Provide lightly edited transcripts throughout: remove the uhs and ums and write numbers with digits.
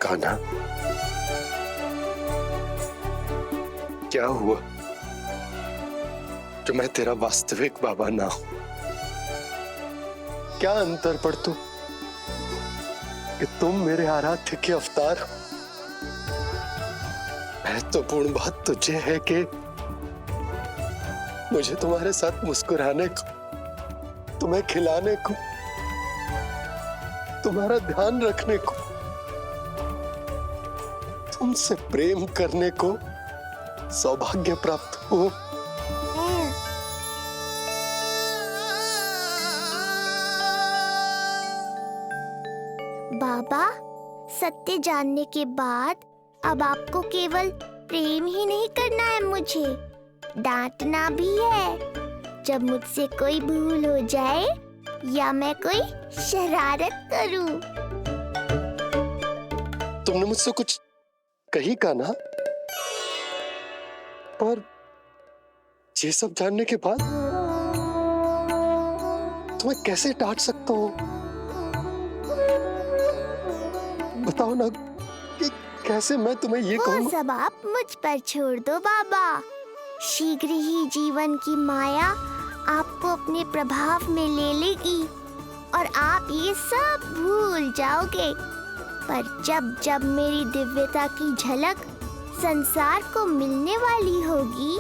कान्हा, क्या हुआ जो मैं तेरा वास्तविक बाबा ना हूं? क्या अंतर पड़ तू कि तुम मेरे आराध्य के अवतार हो? महत्वपूर्ण बात तुझे है कि मुझे तुम्हारे साथ मुस्कुराने को, तुम्हें खिलाने को, तुम्हारा ध्यान रखने को, तुमसे प्रेम करने को सौभाग्य प्राप्त हो। बाबा, सत्य जानने के बाद अब आपको केवल प्रेम ही नहीं करना है, मुझे डांटना भी है जब मुझसे कोई भूल हो जाए या मैं कोई शरारत करूं। तुमने मुझसे कुछ कही कान्हा, पर ये सब जानने के बाद तुम्हें कैसे डांट सकता हूँ? बताओ ना कि कैसे मैं तुम्हें ये कहूँ? वो सब आप मुझ पर छोड़ दो बाबा। शीघ्र ही जीवन की माया आपको अपने प्रभाव में ले लेगी और आप ये सब भूल जाओगे। पर जब जब मेरी दिव्यता की झलक संसार को मिलने वाली होगी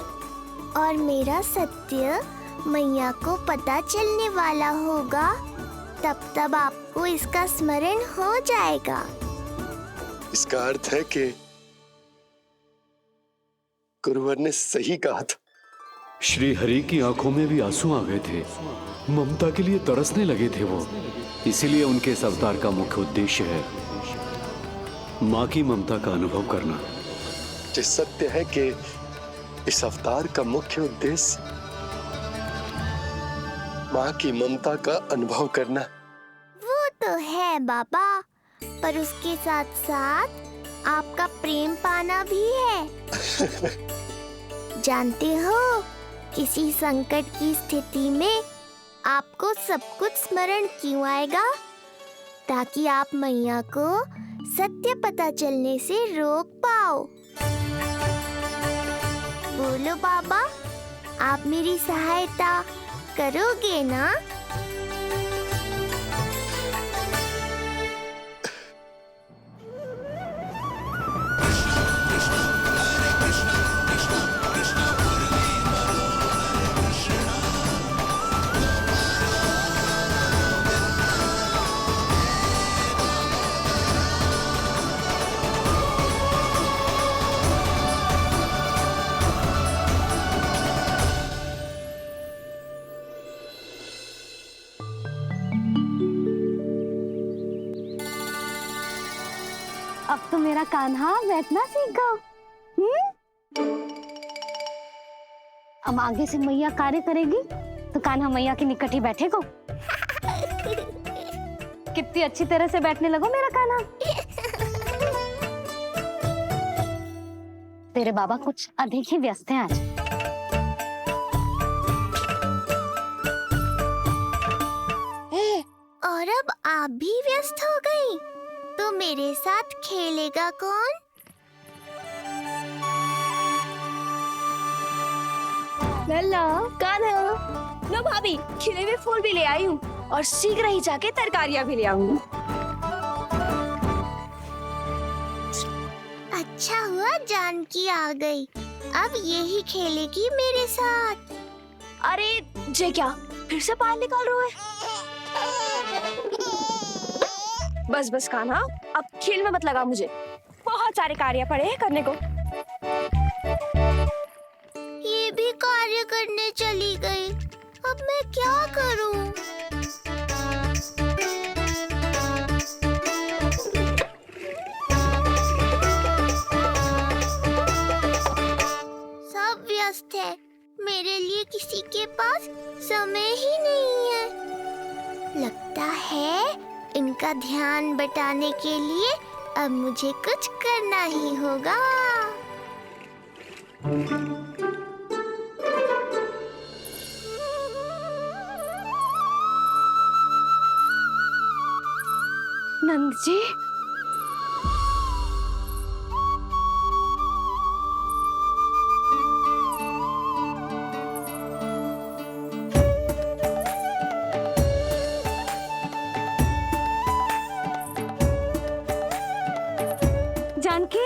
और मेरा सत्य मैया को पता चलने वाला होगा, तब तब आपको इसका स्मरण हो जाएगा। इसका अर्थ है कि गुरुवर ने सही कहा था। श्री हरि की आंखों में भी आंसू आ गए थे। ममता के लिए तरसने लगे थे वो। इसीलिए उनके इस अवतार का मुख्य उद्देश्य है माँ की ममता का अनुभव करना। जो सत्य है कि इस अवतार का मुख्य उद्देश्य माँ की ममता का अनुभव करना। वो तो है बाबा, पर उसके साथ साथ आपका प्रेम पाना भी है। जानते हो, किसी संकट की स्थिति में आपको सब कुछ स्मरण क्यों आएगा? ताकि आप मैया को सत्य पता चलने से रोक पाओ। बोलो बाबा, आप मेरी सहायता करोगे ना? अब तो मेरा कान्हा बैठना सीख गया। अब आगे से मैया कार्य करेगी तो कान्हा मैया के निकट ही बैठेगा। कितनी अच्छी तरह से बैठने लगो मेरा कान्हा। तेरे बाबा कुछ अधिक ही व्यस्त हैं आज। और अब आप भी व्यस्त हो गई, तो मेरे साथ खेलेगा कौन? लल्ला, कान्हा, लो भाभी, खिले हुए फूल भी ले आई हूँ और शीघ्र ही जाके तरकारियाँ भी ले आऊंगी। अच्छा हुआ जानकी आ गई, अब यही खेलेगी मेरे साथ। अरे जे क्या, फिर से पानी निकाल रहे हो? बस बस कान्हा, अब खेल में मत लगा मुझे। बहुत सारे कार्य पड़े हैं करने को। ये भी कार्य करने चली गई, अब मैं क्या करूं? सब व्यस्त है, मेरे लिए किसी के पास समय ही नहीं है। लगता है इनका ध्यान बटाने के लिए अब मुझे कुछ करना ही होगा। नंद जी, जानकी,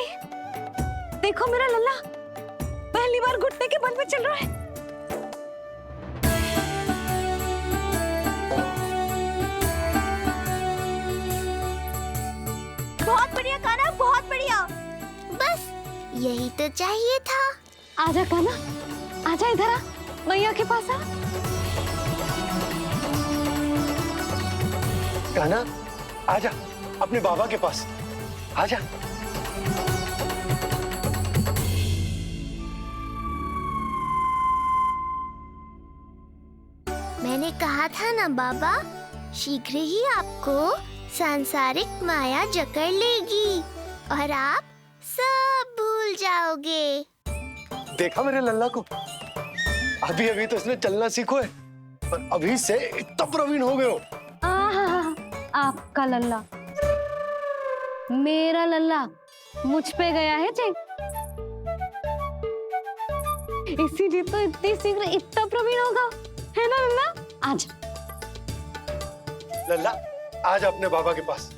देखो मेरा लल्ला पहली बार घुटने के बल पे चल रहा है। बहुत बढ़िया कान्हा, बहुत बढ़िया। बस यही तो चाहिए था। आजा कान्हा, आजा इधर आ, मैया के पास आ। कान्हा, आजा अपने बाबा के पास, आजा। मैंने कहा था ना बाबा, शीघ्र ही आपको सांसारिक माया जकड़ लेगी और आप सब भूल जाओगे। देखा मेरे लल्ला को, अभी अभी तो इसने चलना सीखो है, पर अभी से इतना प्रवीण हो गए हो। आपका लल्ला, मेरा लल्ला मुझ पे गया है जी, इसीलिए तो इतनी शीघ्र इतना प्रवीण होगा, है ना लल्ला? आजा लल्ला, आजा अपने बाबा के पास,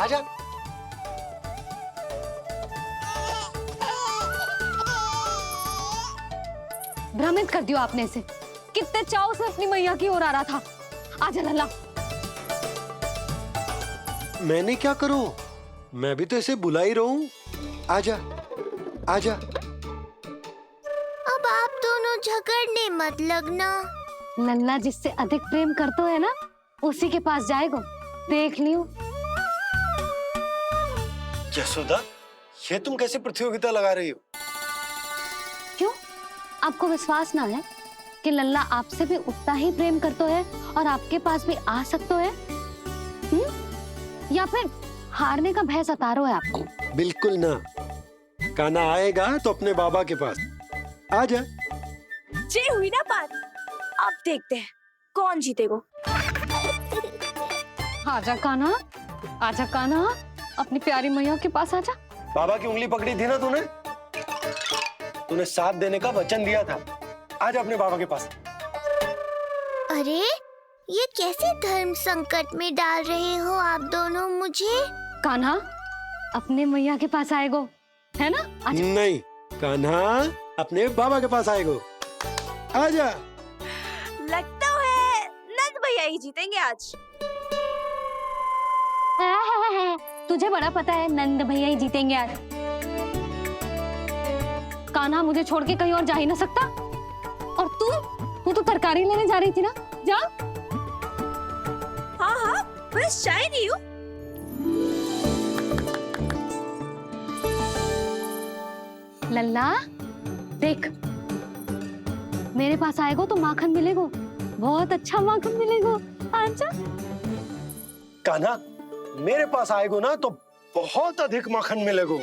आजा। भ्रमित कर दियो आपने इसे, कितने चाव से अपनी मैया की ओर आ रहा था। आजा लल्ला। मैंने क्या करूं, मैं भी तो इसे बुला ही रहा हूं। आजा, आजा। अब आप दोनों झगड़ने मत लगना। लल्ला जिससे अधिक प्रेम करते है ना, उसी के पास जाएगा, देख लियो। यशोदा, ये तुम कैसे प्रतियोगिता लगा रही हो? क्यों, आपको विश्वास ना है कि लल्ला आपसे भी उतना ही प्रेम करता है और आपके पास भी आ सकता है? या फिर हारने का भय सता रहा है आपको? बिल्कुल ना, कान्हा आएगा तो अपने बाबा के पास, आजा। जे हुई ना बात, अब देखते हैं कौन जीतेगा। आजा कान्हा, आजा कान्हा, अपनी प्यारी मैया के पास आजा। बाबा की उंगली पकड़ी थी ना तूने, तूने साथ देने का वचन दिया था। आजा अपने बाबा के पास। अरे ये कैसे धर्म संकट में डाल रहे हो आप दोनों मुझे? कान्हा अपने मैया के पास आएगो, है ना? आजा। नहीं, कान्हा अपने बाबा के पास आएगो, आजा। लगता है नंद भैया ही जीतेंगे आज। तुझे बड़ा पता है नंद भैया ही जीतेंगे आज। कान्हा मुझे छोड़ के कहीं और जा ही ना सकता। और तू तो तरकारी लेने जा रही थी ना, जा। हाँ हाँ, बस जा ही रही हूँ। लल्ला देख, मेरे पास आएगो तो माखन मिलेगो, बहुत अच्छा माखन मिलेगो। आजा। कान्हा मेरे पास आएगो ना तो बहुत अधिक माखन मिलेगो,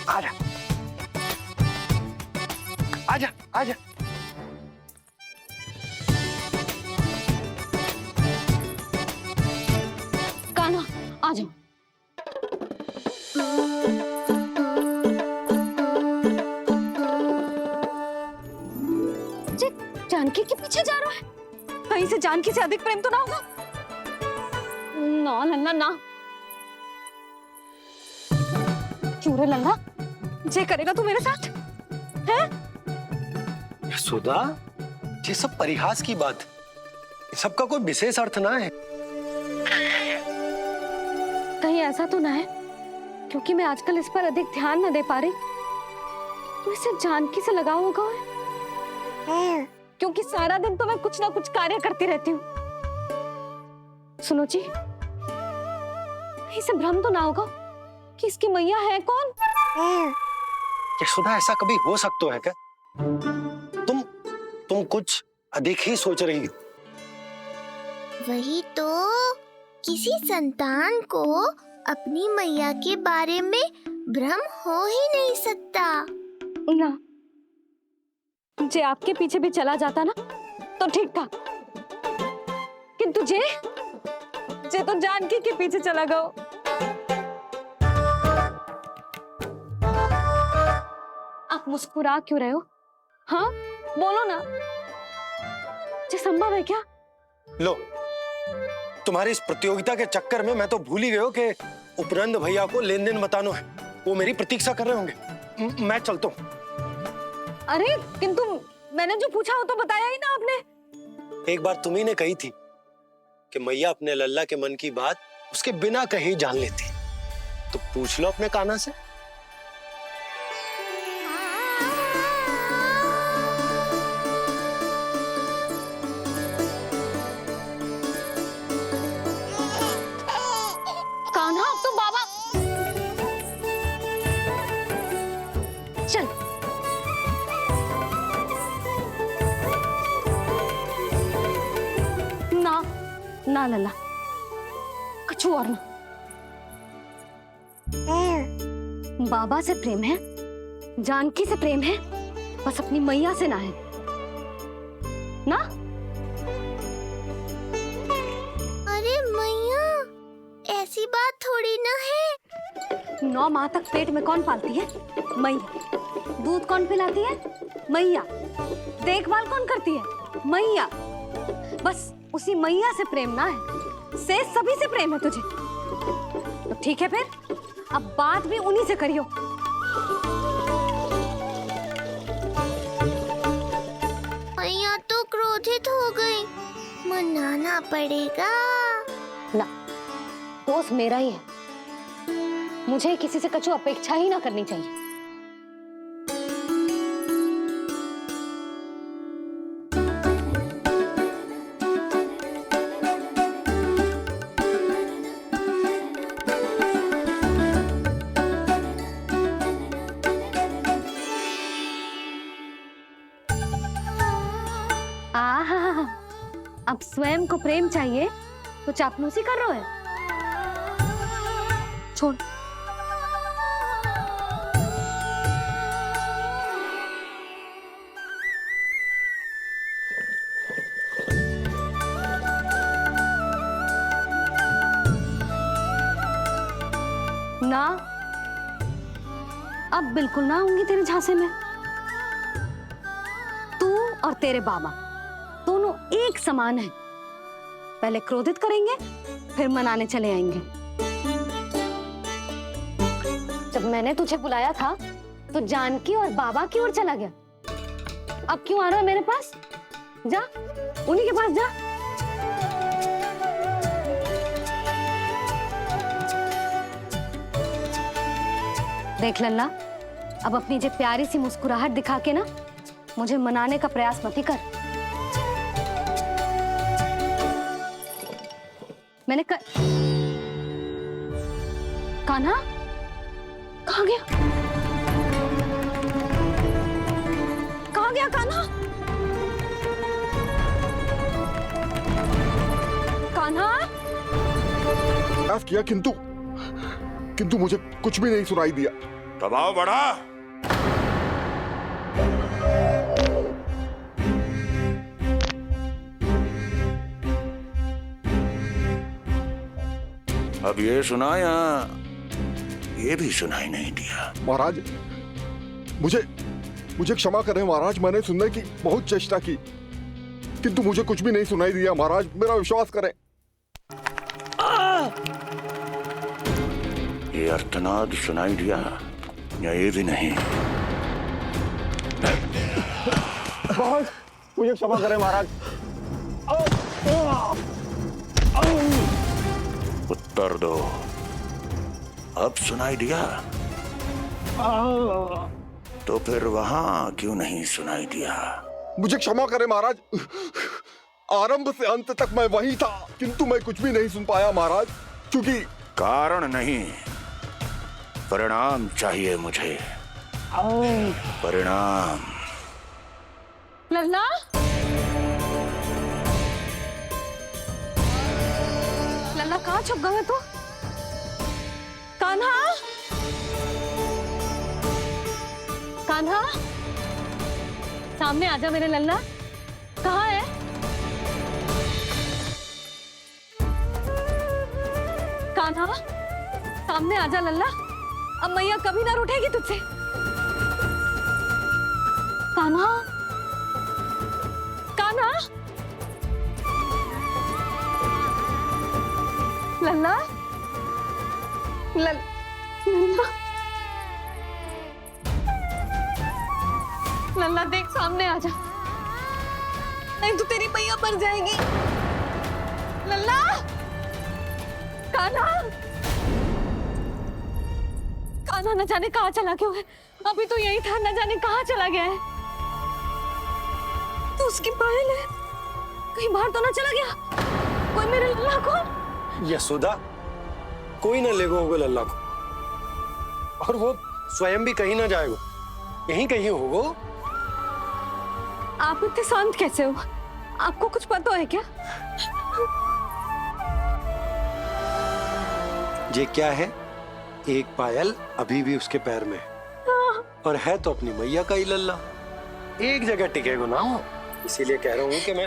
आजा, आजा, आजा। कान्हा आ जाओ। जानकी के पीछे जा रहा है, कहीं से जानकी से अधिक प्रेम तो ना होगा? ना लल्ला ना। क्यों रे लल्ला, जे करेगा तू मेरे साथ है? यशोदा, ये सब परिहास की बात, सबका कोई विशेष अर्थ ना है। कहीं ऐसा तो ना है क्योंकि मैं आजकल इस पर अधिक ध्यान न दे पा रही तो इसे जानकी से लगाव होगा है? क्योंकि सारा दिन तो मैं कुछ ना कुछ कार्य करती रहती हूँ। सुनो जी, इसे भ्रम तो ना होगा कि इसकी मैया है कौन? यशोदा, ऐसा कभी हो सकता है क्या? तुम कुछ अधिक ही सोच रही हो। वही तो, किसी संतान को अपनी मैया के बारे में भ्रम हो ही नहीं सकता। ना, जे आपके पीछे भी चला जाता ना तो ठीक था, किंतु जे तो जानकी के पीछे चला गया। आप मुस्कुरा क्यों रहे हो? हाँ बोलो ना, ये संभव है क्या? लो, तुम्हारी इस प्रतियोगिता के चक्कर में मैं तो भूल ही गया कि उपनंद भैया को लेन देन बताना है। वो मेरी प्रतीक्षा कर रहे होंगे। मैं चलता हूँ। अरे किंतु मैंने जो पूछा वो तो बताया ही ना आपने। एक बार तुम्ही ने कही थी कि मैया अपने लल्ला के मन की बात उसके बिना कहीं जान लेती, तो पूछ लो अपने कान्हा से। कान्हा अब तो बाबा चल। ना ना लल्ला, कछु और ना। बाबा से प्रेम है, जानकी से प्रेम है, बस अपनी मैया से ना है ना। अरे मैया, ऐसी बात थोड़ी ना है। 9 माह तक पेट में कौन पालती है? मैया। दूध कौन पिलाती है? मैया। देखभाल कौन करती है? मैया। बस उसी मैया से प्रेम ना है, से सभी से प्रेम है तुझे। तो ठीक है फिर, अब बात भी उन्हीं से करियो। मैया तो क्रोधित हो गई, मनाना पड़ेगा। ना, दोस्त मेरा ही है, मुझे किसी से कछु अपेक्षा ही ना करनी चाहिए। आहा, अब स्वयं को प्रेम चाहिए तो चापलूसी कर रहे हो? छोड़। ना, अब बिल्कुल ना आऊंगी तेरे झांसे में। तू और तेरे बाबा दोनों एक समान हैं। पहले क्रोधित करेंगे, फिर मनाने चले आएंगे। जब मैंने तुझे बुलाया था तो जानकी और बाबा की ओर चला गया। अब क्यों आ रहा है मेरे पास? जा, उन्हीं के पास जा। देख लल्ला, अब अपनी जे प्यारी सी मुस्कुराहट दिखा के ना मुझे मनाने का प्रयास मत ही कर। मैंने कान्हा कहाँ गया? कहाँ गया कान्हा? कान्हा? प्रयास किया किंतु मुझे कुछ भी नहीं सुनाई दिया। दबाव बढ़ा। अब ये सुना या ये भी सुनाई नहीं दिया? महाराज, मुझे क्षमा करें महाराज, मैंने सुनने की बहुत चेष्टा की किंतु मुझे कुछ भी नहीं सुनाई दिया। महाराज, मेरा विश्वास करें। ये अर्थनाद सुनाई दिया या ये भी नहीं? महाराज, मुझे क्षमा करें महाराज। उत्तर दो, अब सुनाई दिया? तो फिर वहां क्यों नहीं सुनाई दिया? मुझे क्षमा करें महाराज, आरंभ से अंत तक मैं वही था किंतु मैं कुछ भी नहीं सुन पाया महाराज, क्योंकि कारण नहीं, परिणाम चाहिए मुझे। परिणाम। लल्ला, लल्ला कहाँ छुप गए तू? कान्हा, कान्हा, सामने आजा मेरे लल्ला। कहाँ है? कान्हा, सामने आजा लल्ला। अब मैया कभी ना रूठेगी तुझसे। कान्हा, कान्हा, लल्ला लल्ला लल्ला देख सामने आ जा, नहीं तो तेरी मैया मर जाएगी। लल्ला, कान्हा, कान्हा न जाने कहाँ चला गया है। अभी तो यही था, न जाने कहाँ चला गया है। तो उसकी पायल है, कहीं बाहर तो ना चला गया। कोई मेरे लल्ला को। यशोदा, कोई ना लेगा होगा लल्ला को, और वो स्वयं भी कहीं ना जाएगा, यहीं कहीं होगा। आप इतने शांत कैसे हो? आपको कुछ पता है क्या? ये क्या है? एक पायल अभी भी उसके पैर में है, और है तो अपनी मैया का ही लल्ला। एक जगह टिकेगा ना हो, इसीलिए कह रहा हूँ कि मैं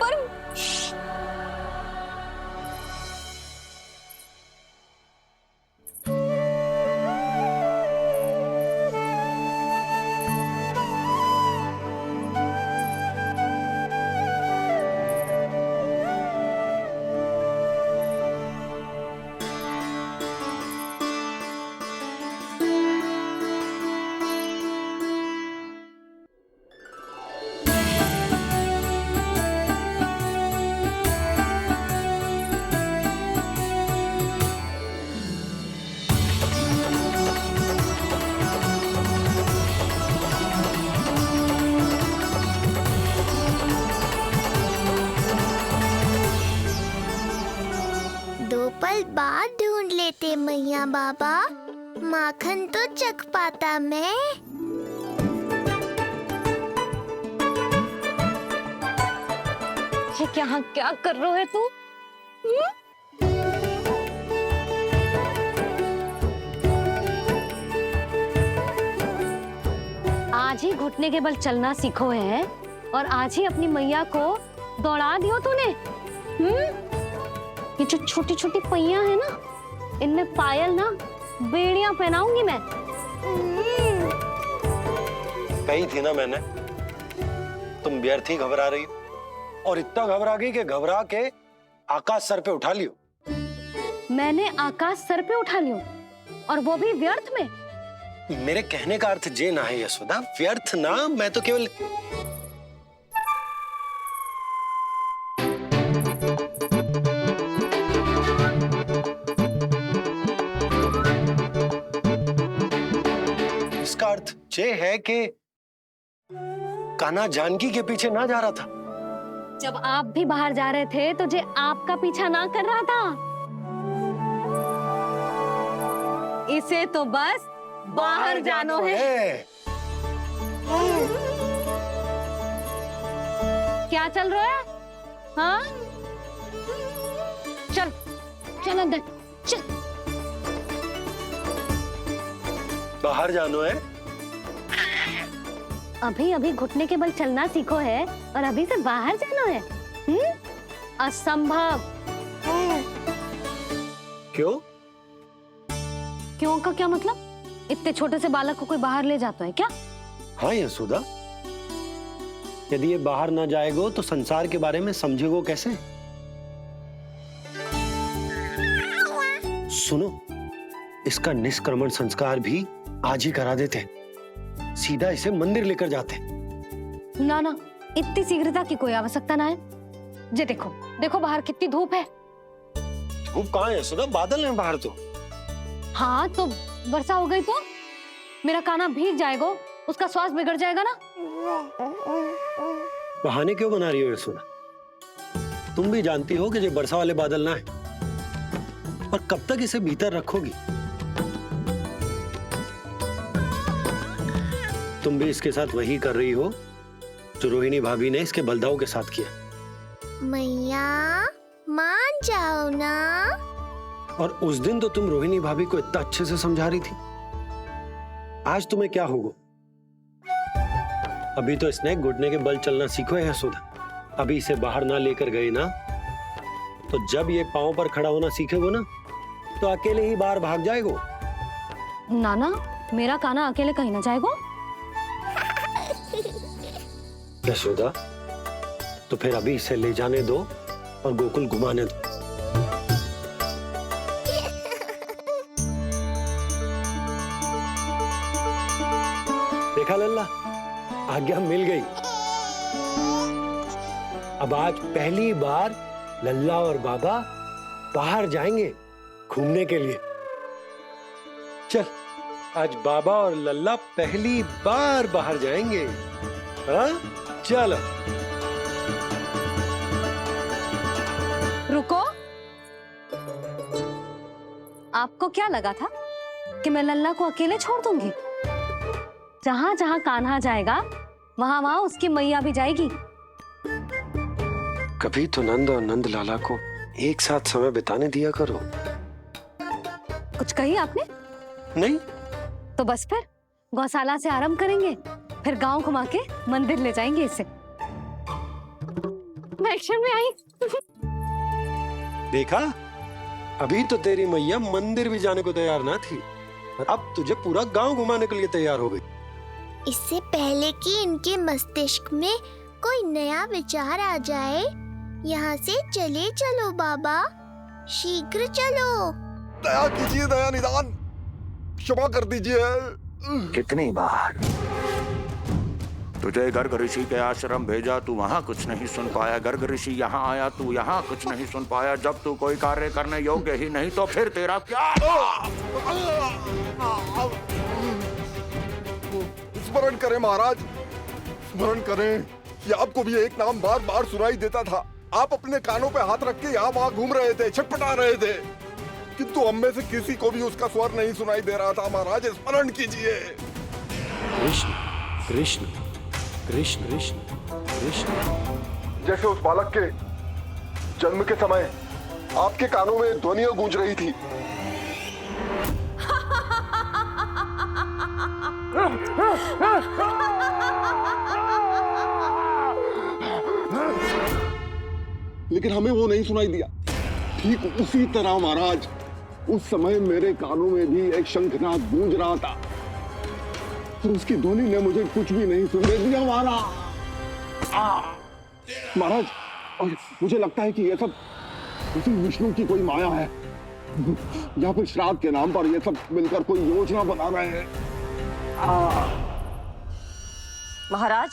दो पल बाद ढूंढ लेते मैया बाबा, माखन तो चख पाता मैं। ये क्या कर रहे है तू? आज ही घुटने के बल चलना सीखो है, और आज ही अपनी मैया को दौड़ा दियो तूने। ये जो छोटी छोटी पहियां है ना, इनमें पायल ना बेड़ियां पहनाऊंगी मैं। कही थी ना मैंने, तुम व्यर्थ ही घबरा रही हो, और इतना घबरा गई कि घबरा के आकाश सर पे उठा लियो। मैंने आकाश सर पे उठा लियो, और वो भी व्यर्थ में। मेरे कहने का अर्थ जे ना है यशोदा, व्यर्थ ना, मैं तो केवल इसका अर्थ ये है कि कान्हा जानकी के पीछे ना जा रहा था। जब आप भी बाहर जा रहे थे तो जे आपका पीछा ना कर रहा था। इसे तो बस बाहर जानो है। क्या चल रहा है? हाँ, चल चल अंदर चल। बाहर जानो है। अभी अभी घुटने के बल चलना सीखो है, और अभी से बाहर जाना है? असंभव। क्यों? क्यों का क्या मतलब? इतने छोटे से बालक को कोई बाहर ले जाता है क्या? हाँ यशोदा, यदि ये बाहर ना जाएगो तो संसार के बारे में समझेगो कैसे? सुनो, इसका निष्क्रमण संस्कार भी आज ही करा देते, सीधा इसे मंदिर लेकर जाते। ना ना, इतनी शीघ्रता की कोई आवश्यकता ना है। जे देखो देखो बाहर कितनी धूप है। धूप कहाँ है यशोदा? बादल है बाहर तो। हाँ तो वर्षा हो गई तो मेरा कान्हा भीग जाएगा, उसका स्वास्थ्य बिगड़ जाएगा ना। बहाने क्यों बना रही हो यशोदा? तुम भी जानती हो कि ये वर्षा वाले बादल ना है, और कब तक इसे भीतर रखोगी? तुम भी इसके साथ वही कर रही हो जो रोहिणी भाभी ने इसके बलदाऊ के साथ किया। मैया मान जाओ ना। और उस दिन तो तुम रोहिणी भाभी को इतना अच्छे से समझा रही थी, आज तुम्हें क्या होगा? अभी तो इसने घुटने के बल चलना सीखो है यशोदा। अभी इसे बाहर ना लेकर गए ना, तो जब ये पांव पर खड़ा होना सीखेगो ना, तो अकेले ही बाहर भाग जाएगो। नाना, मेरा कान्हा अकेले कहीं ना जाएगा। यशोदा, तो फिर अभी इसे ले जाने दो और गोकुल घुमाने दो। देखा लल्ला, आज्ञा मिल गई। अब आज पहली बार लल्ला और बाबा बाहर जाएंगे घूमने के लिए। चल, आज बाबा और लल्ला पहली बार बाहर जाएंगे। हाँ, चलो। रुको, आपको क्या लगा था कि मैं लल्ला को अकेले छोड़ दूंगी? जहां जहां कान्हा जाएगा वहां वहां उसकी मैया भी जाएगी। कभी तो नंद और नंद लाला को एक साथ समय बिताने दिया करो। कुछ कही आपने? नहीं? तो बस फिर गौशाला से आरंभ करेंगे, फिर गांव घुमा के मंदिर ले जाएंगे इसे। मैं एक्शन में आई। देखा, अभी तो तेरी मैया मंदिर भी जाने को तैयार ना थी, अब तुझे पूरा गांव घुमाने के लिए तैयार हो गई। इससे पहले कि इनके मस्तिष्क में कोई नया विचार आ जाए, यहाँ से चले चलो बाबा, शीघ्र चलो। दया कीजिए, दया निदान, क्षमा कर दीजिए। कितनी बार तुझे गर्ग ऋषि के आश्रम भेजा, तू वहां कुछ नहीं सुन पाया। गर्ग ऋषि यहाँ आया, तू यहाँ कुछ नहीं सुन पाया। जब तू कोई कार्य करने योग्य ही नहीं तो फिर तेरा क्या? स्मरण करें महाराज, स्मरण करें कि आपको भी एक नाम बार बार सुनाई देता था। आप अपने कानों पे हाथ रख के यहाँ वहां घूम रहे थे, छटपटा रहे थे, किंतु हम में से किसी को भी उसका स्वर नहीं सुनाई दे रहा था। महाराज, स्मरण कीजिए। कृष्ण कृष्ण कृष्ण कृष्ण कृष्ण। जैसे उस बालक के जन्म के समय आपके कानों में ध्वनियां गूंज रही थी। लेकिन हमें वो नहीं सुनाई दिया। ठीक उसी तरह महाराज, उस समय मेरे कानों में भी एक शंखनाद गूंज रहा था, और उसकी ध्वनि ने मुझे कुछ भी नहीं सुनने दिया। महाराज, और मुझे लगता है कि ये सब उसी विष्णु की कोई माया है, या फिर श्राद्ध के नाम पर ये सब मिलकर कोई योजना बना रहे हैं। महाराज,